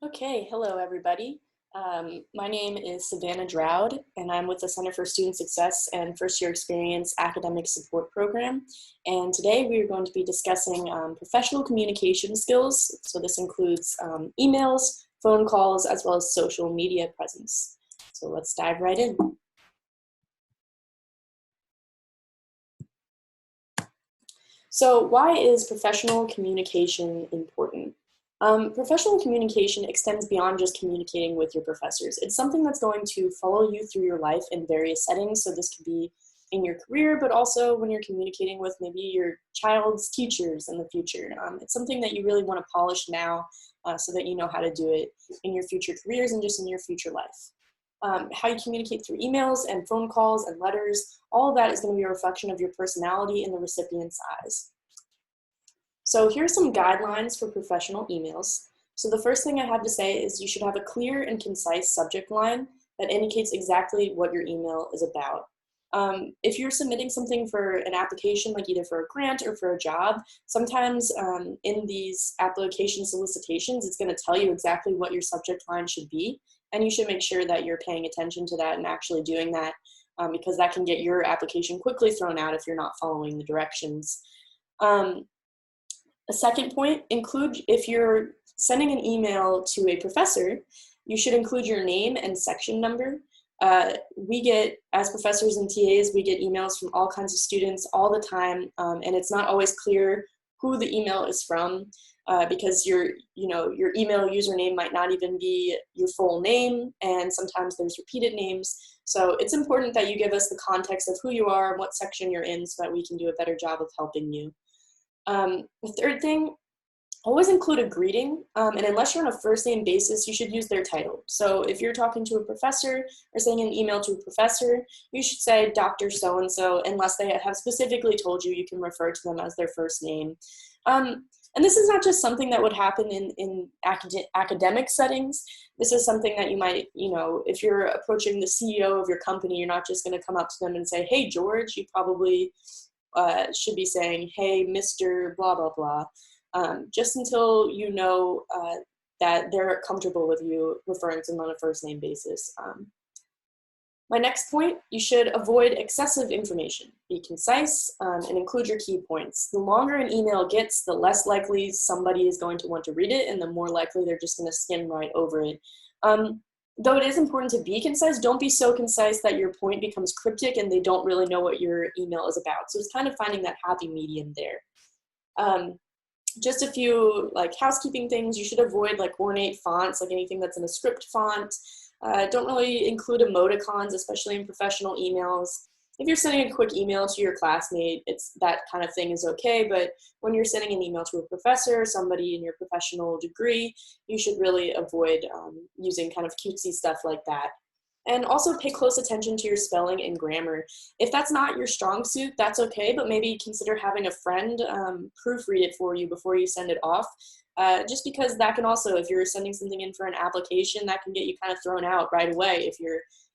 Okay, hello everybody. My name is Savannah Draud, and I'm with the Center for Student Success and First Year Experience Academic Support Program. And today we are going to be discussing professional communication skills. So this includes emails, phone calls, as well as social media presence. So let's dive right in. So why is professional communication important? Professional communication extends beyond just communicating with your professors. It's something that's going to follow you through your life in various settings. So this could be in your career, but also when you're communicating with maybe your child's teachers in the future. It's something that you really want to polish now so that you know how to do it in your future careers and just in your future life. How you communicate through emails and phone calls and letters, all of that is going to be a reflection of your personality in the recipient's eyes. So here's some guidelines for professional emails. So the first thing I have to say is you should have a clear and concise subject line that indicates exactly what your email is about. If you're submitting something for an application, like either for a grant or for a job, sometimes in these application solicitations, it's going to tell you exactly what your subject line should be, and you should make sure that you're paying attention to that and actually doing that, because that can get your application quickly thrown out if you're not following the directions. A second point, if you're sending an email to a professor, you should include your name and section number. As professors and TAs, we get emails from all kinds of students all the time, and it's not always clear who the email is from, because your email username might not even be your full name, and sometimes there's repeated names. So it's important that you give us the context of who you are and what section you're in so that we can do a better job of helping you. The third thing, always include a greeting, and unless you're on a first name basis, you should use their title. So if you're talking to a professor or sending an email to a professor, you should say Dr. So-and-so, unless they have specifically told you, you can refer to them as their first name. And this is not just something that would happen in academic settings. This is something that you might, if you're approaching the CEO of your company, you're not just going to come up to them and say, hey, George. You probably should be saying, hey, Mr. blah, blah, blah, just until you know that they're comfortable with you referring to them on a first name basis. My next point, you should avoid excessive information. Be concise and include your key points. The longer an email gets, the less likely somebody is going to want to read it, and the more likely they're just going to skim right over it. Though it is important to be concise, don't be so concise that your point becomes cryptic and they don't really know what your email is about. So it's kind of finding that happy medium there. Just a few housekeeping things. You should avoid ornate fonts, like anything that's in a script font. Don't really include emoticons, especially in professional emails. If you're sending a quick email to your classmate, that kind of thing is okay, but when you're sending an email to a professor, somebody in your professional degree, you should really avoid using kind of cutesy stuff like that. And also pay close attention to your spelling and grammar. If that's not your strong suit, that's okay, but maybe consider having a friend proofread it for you before you send it off. Just because that can also, if you're sending something in for an application, that can get you kind of thrown out right away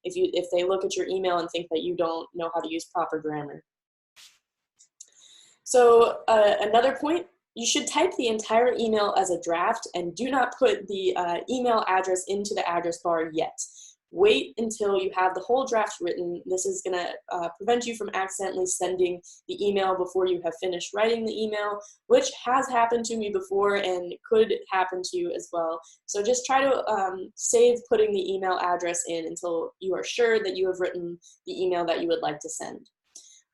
if they look at your email and think that you don't know how to use proper grammar. So another point, you should type the entire email as a draft and do not put the email address into the address bar yet. Wait until you have the whole draft written. This is going to prevent you from accidentally sending the email before you have finished writing the email, which has happened to me before and could happen to you as well. So just try to save putting the email address in until you are sure that you have written the email that you would like to send.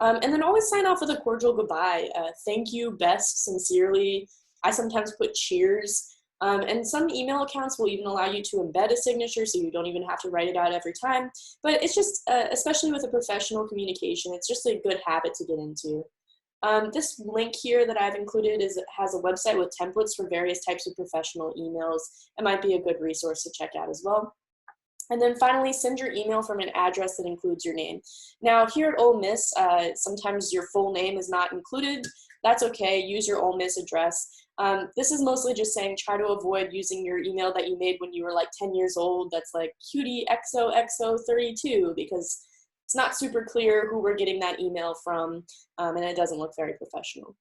And then always sign off with a cordial goodbye. Thank you, best, sincerely. I sometimes put cheers. And some email accounts will even allow you to embed a signature so you don't even have to write it out every time. But it's just, especially with a professional communication, it's just a good habit to get into. This link here that I've included has a website with templates for various types of professional emails. It might be a good resource to check out as well. And then finally, send your email from an address that includes your name. Now, here at Ole Miss, sometimes your full name is not included. That's okay. Use your Ole Miss address. This is mostly just saying try to avoid using your email that you made when you were like 10 years old. That's like cutie XOXO32, because it's not super clear who we're getting that email from, and it doesn't look very professional.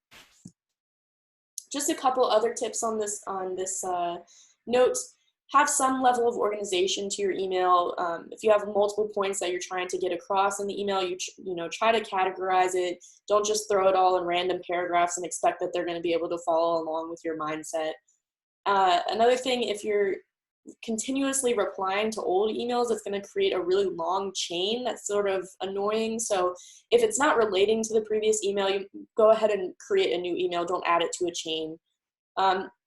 Just a couple other tips on this note. Have some level of organization to your email. If you have multiple points that you're trying to get across in the email, you try to categorize it. Don't just throw it all in random paragraphs and expect that they're going to be able to follow along with your mindset. Another thing, if you're continuously replying to old emails, it's going to create a really long chain that's sort of annoying. So if it's not relating to the previous email, you go ahead and create a new email. Don't add it to a chain.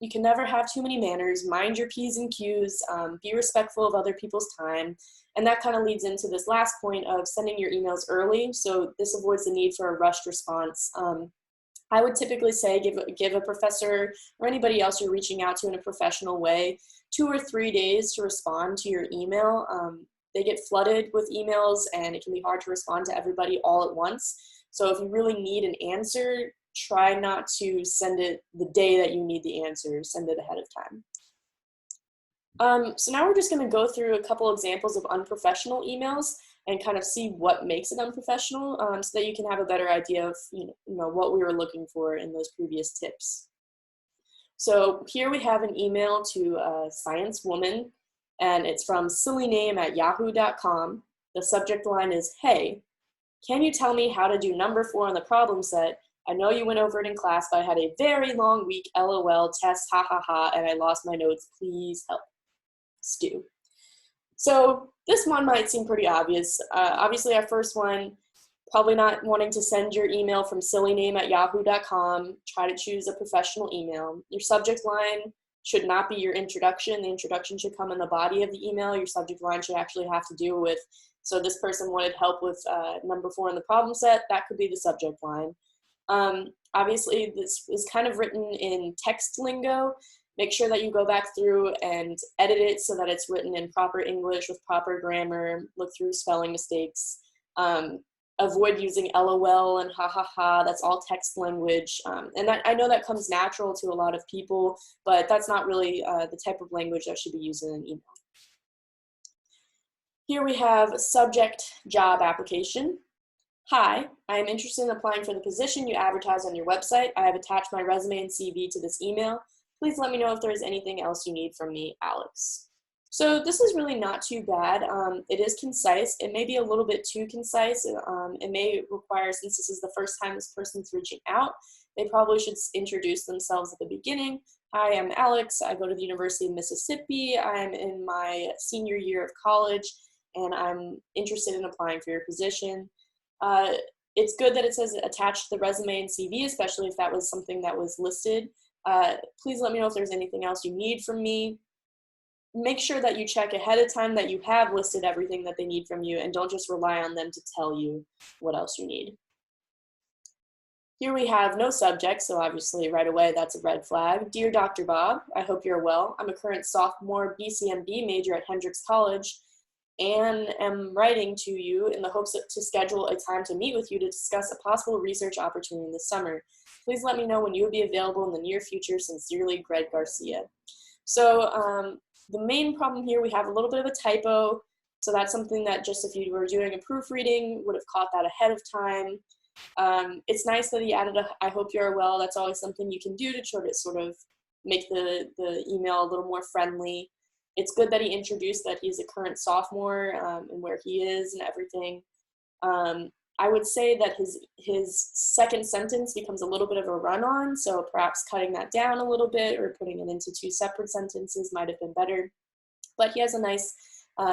You can never have too many manners. Mind your P's and Q's. Be respectful of other people's time. And that kind of leads into this last point of sending your emails early. So this avoids the need for a rushed response. I would typically say give a professor or anybody else you're reaching out to in a professional way 2 or 3 days to respond to your email. They get flooded with emails and it can be hard to respond to everybody all at once. So if you really need an answer, try not to send it the day that you need the answer. Send it ahead of time. So now we're just going to go through a couple examples of unprofessional emails and kind of see what makes it unprofessional, so that you can have a better idea of what we were looking for in those previous tips. So here we have an email to a science woman, and it's from sillyname@yahoo.com. The subject line is, "Hey, can you tell me how to do number 4 on the problem set? I know you went over it in class, but I had a very long week, LOL, test, ha ha ha, and I lost my notes. Please help. Stu." So this one might seem pretty obvious. Obviously, our first one, probably not wanting to send your email from sillyname@yahoo.com. Try to choose a professional email. Your subject line should not be your introduction. The introduction should come in the body of the email. Your subject line should actually have to do with, so this person wanted help with number 4 in the problem set. That could be the subject line. Obviously, this is kind of written in text lingo. Make sure that you go back through and edit it so that it's written in proper English with proper grammar. Look through spelling mistakes. Avoid using LOL and ha ha ha. That's all text language. And I know that comes natural to a lot of people, but that's not really the type of language that should be used in an email. Here we have subject job application. "Hi, I am interested in applying for the position you advertise on your website. I have attached my resume and CV to this email. Please let me know if there is anything else you need from me, Alex." So this is really not too bad. It is concise. It may be a little bit too concise. It may require, since this is the first time this person's reaching out, they probably should introduce themselves at the beginning. "Hi, I'm Alex. I go to the University of Mississippi. I'm in my senior year of college, and I'm interested in applying for your position." It's good that it says attach the resume and CV, especially if that was something that was listed. Please let me know if there's anything else you need from me. Make sure that you check ahead of time that you have listed everything that they need from you, and don't just rely on them to tell you what else you need. Here we have no subject, so obviously right away that's a red flag. "Dear Dr. Bob, I hope you're well. I'm a current sophomore BCMB major at Hendrix College and am writing to you in the hopes to schedule a time to meet with you to discuss a possible research opportunity this summer. Please let me know when you will be available in the near future. Sincerely, Greg Garcia." So the main problem here, we have a little bit of a typo. So that's something that just if you were doing a proofreading, would have caught that ahead of time. It's nice that he added a "I hope you're well." That's always something you can do to try to sort of make the email a little more friendly. It's good that he introduced that he's a current sophomore and where he is and everything. I would say that his second sentence becomes a little bit of a run-on, so perhaps cutting that down a little bit or putting it into 2 separate sentences might have been better. But he has a nice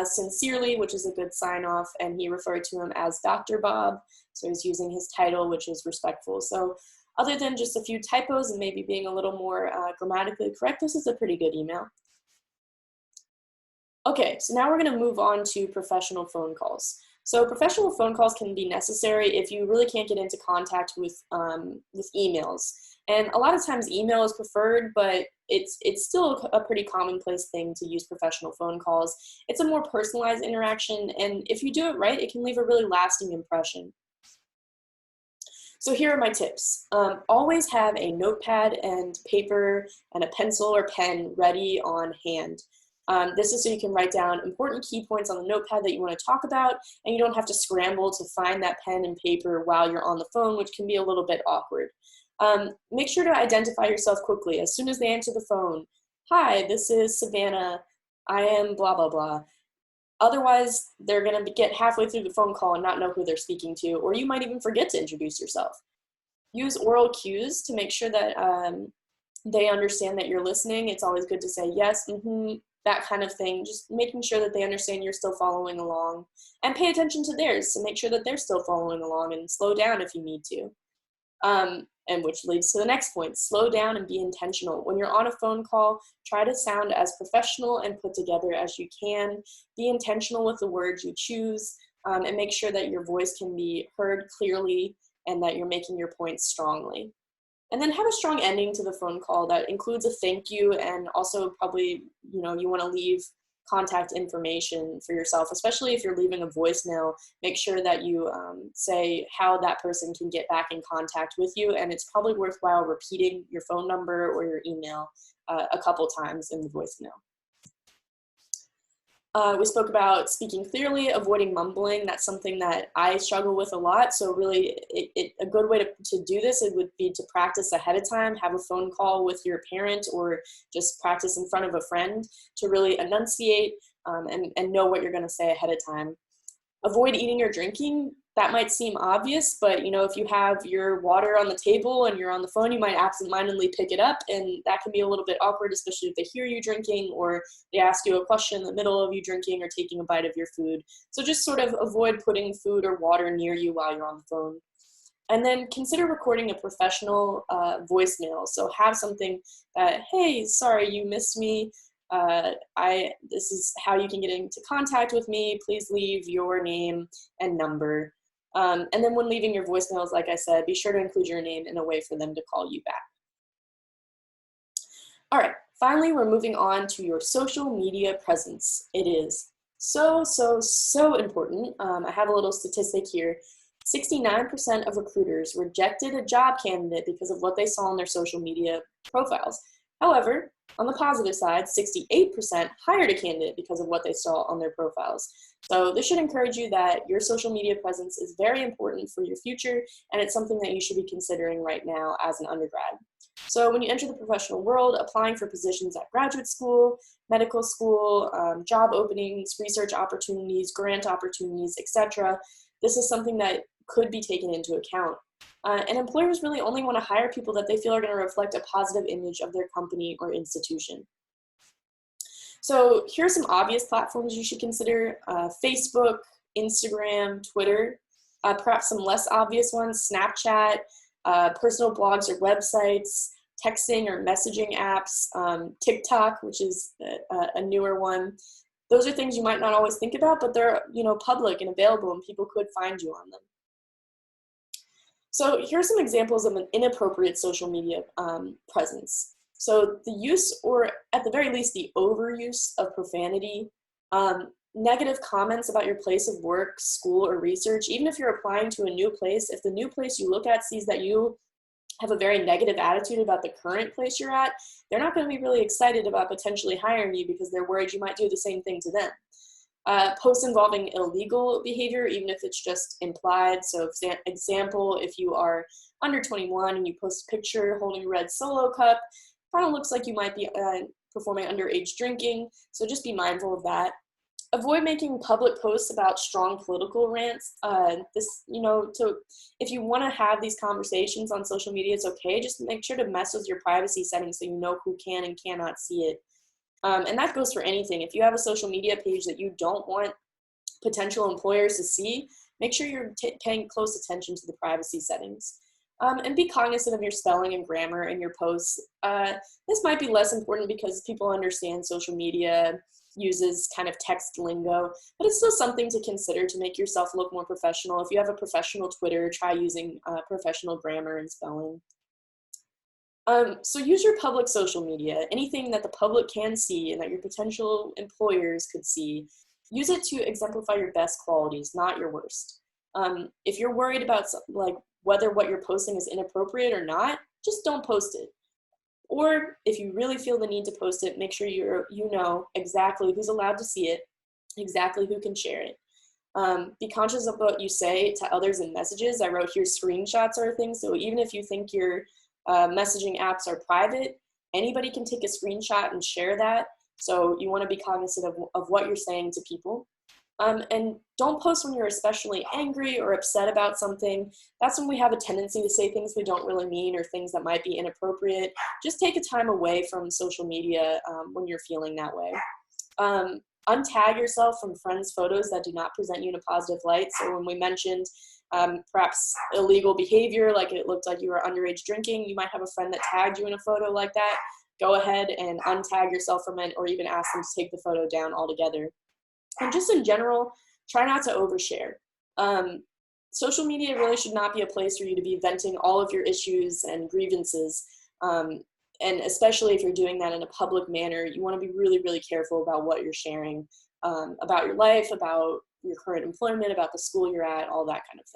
sincerely, which is a good sign-off, and he referred to him as Dr. Bob, so he's using his title, which is respectful. So other than just a few typos and maybe being a little more grammatically correct, this is a pretty good email. Okay, so now we're going to move on to professional phone calls. So professional phone calls can be necessary if you really can't get into contact with emails. And a lot of times email is preferred, but it's still a pretty commonplace thing to use professional phone calls. It's a more personalized interaction, and if you do it right, it can leave a really lasting impression. So here are my tips. Always have a notepad and paper and a pencil or pen ready on hand. This is so you can write down important key points on the notepad that you want to talk about, and you don't have to scramble to find that pen and paper while you're on the phone, which can be a little bit awkward. Make sure to identify yourself quickly as soon as they answer the phone. "Hi, this is Savannah. I am blah, blah, blah. Otherwise, they're going to get halfway through the phone call and not know who they're speaking to, or you might even forget to introduce yourself. Use oral cues to make sure that they understand that you're listening. It's always good to say yes, that kind of thing, just making sure that they understand you're still following along, and pay attention to theirs to make sure that they're still following along, and slow down if you need to. And which leads to the next point, slow down and be intentional. When you're on a phone call, try to sound as professional and put together as you can. Be intentional with the words you choose, and make sure that your voice can be heard clearly and that you're making your points strongly. And then have a strong ending to the phone call that includes a thank you, and also probably, you want to leave contact information for yourself, especially if you're leaving a voicemail. Make sure that you say how that person can get back in contact with you, and it's probably worthwhile repeating your phone number or your email a couple times in the voicemail. We spoke about speaking clearly, avoiding mumbling. That's something that I struggle with a lot. So really, a good way to do this, it would be to practice ahead of time, have a phone call with your parent, or just practice in front of a friend to really enunciate and know what you're going to say ahead of time. Avoid eating or drinking. That might seem obvious, but if you have your water on the table and you're on the phone, you might absentmindedly pick it up, and that can be a little bit awkward, especially if they hear you drinking or they ask you a question in the middle of you drinking or taking a bite of your food. So just sort of avoid putting food or water near you while you're on the phone. And then consider recording a professional voicemail. So have something that, hey, sorry, you missed me. This is how you can get into contact with me. Please leave your name and number. And then when leaving your voicemails, like I said, be sure to include your name in a way for them to call you back. All right, finally, we're moving on to your social media presence. It is so important. I have a little statistic here. 69% of recruiters rejected a job candidate because of what they saw on their social media profiles. However, on the positive side, 68% hired a candidate because of what they saw on their profiles. So this should encourage you that your social media presence is very important for your future, and it's something that you should be considering right now as an undergrad. So when you enter the professional world, applying for positions at graduate school, medical school, job openings, research opportunities, grant opportunities, etc., this is something that could be taken into account. And employers really only want to hire people that they feel are going to reflect a positive image of their company or institution. So here are some obvious platforms you should consider: Facebook, Instagram, Twitter, perhaps some less obvious ones: Snapchat, personal blogs or websites, texting or messaging apps, TikTok, which is a newer one. Those are things you might not always think about, but they're public and available, and people could find you on them. So here are some examples of an inappropriate social media presence. So the use, or at the very least the overuse, of profanity, negative comments about your place of work, school, or research. Even if you're applying to a new place, if the new place you look at sees that you have a very negative attitude about the current place you're at, they're not going to be really excited about potentially hiring you because they're worried you might do the same thing to them. Posts involving illegal behavior, even if it's just implied. So example, if you are under 21 and you post a picture holding a red Solo cup, kind of looks like you might be performing underage drinking, so just be mindful of that. Avoid making public posts about strong political rants. If you want to have these conversations on social media, it's okay. Just make sure to mess with your privacy settings so you know who can and cannot see it. And that goes for anything. If you have a social media page that you don't want potential employers to see, make sure you're paying close attention to the privacy settings. And be cognizant of your spelling and grammar in your posts. This might be less important because people understand social media uses kind of text lingo, but it's still something to consider to make yourself look more professional. If you have a professional Twitter, try using professional grammar and spelling. So use your public social media, anything that the public can see and that your potential employers could see. Use it to exemplify your best qualities, not your worst. If you're worried about whether what you're posting is inappropriate or not, just don't post it. Or if you really feel the need to post it, make sure you know exactly who's allowed to see it, exactly who can share it. Be conscious of what you say to others in messages. I wrote here screenshots are a thing, so even if you think your messaging apps are private, anybody can take a screenshot and share that. So you want to be cognizant of what you're saying to people. And don't post when you're especially angry or upset about something. That's when we have a tendency to say things we don't really mean or things that might be inappropriate. Just take a time away from social media when you're feeling that way. Untag yourself from friends' photos that do not present you in a positive light. So when we mentioned perhaps illegal behavior, like it looked like you were underage drinking, you might have a friend that tagged you in a photo like that. Go ahead and untag yourself from it, or even ask them to take the photo down altogether. And just in general, try not to overshare. Social media really should not be a place for you to be venting all of your issues and grievances. And especially if you're doing that in a public manner, you want to be really, really careful about what you're sharing about your life, about your current employment, about the school you're at, all that kind of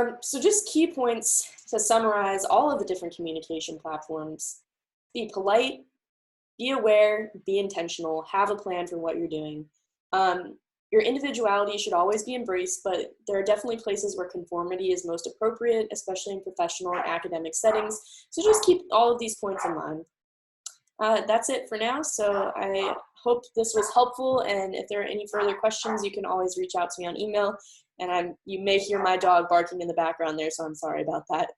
thing. So just key points to summarize all of the different communication platforms. Be polite. Be aware, be intentional, have a plan for what you're doing. Your individuality should always be embraced, but there are definitely places where conformity is most appropriate, especially in professional and academic settings. So just keep all of these points in mind. That's it for now. So I hope this was helpful. And if there are any further questions, you can always reach out to me on email. And you may hear my dog barking in the background there, so I'm sorry about that.